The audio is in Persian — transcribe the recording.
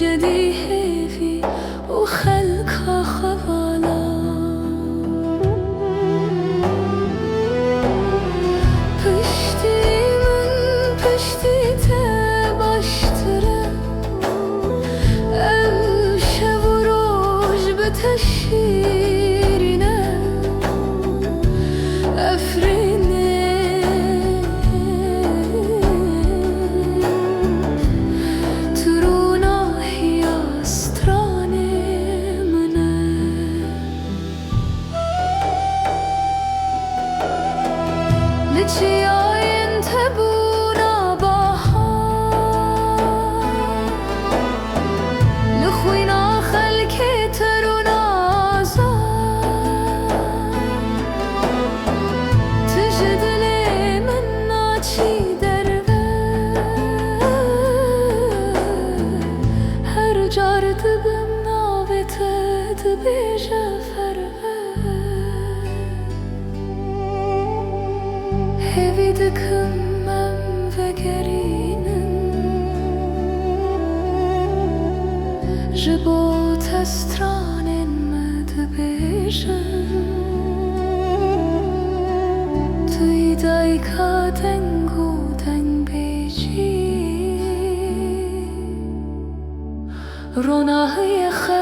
جدي هيفي وخلقها خبالا پشتی من پشتی تباشتره شب و روز به تشیرینه افرینه تروناهی استرانه منه لچی آین تبونا باها لخوینا خلکی ترونا زار تجدلی من ناچی دربه هر جار دبم ناویت دبیجه فربه هیوی دکمم و گرینم جبو تسترانن مدبیجم توی دایکا دنگو دنگ بیجی روناهی خیلی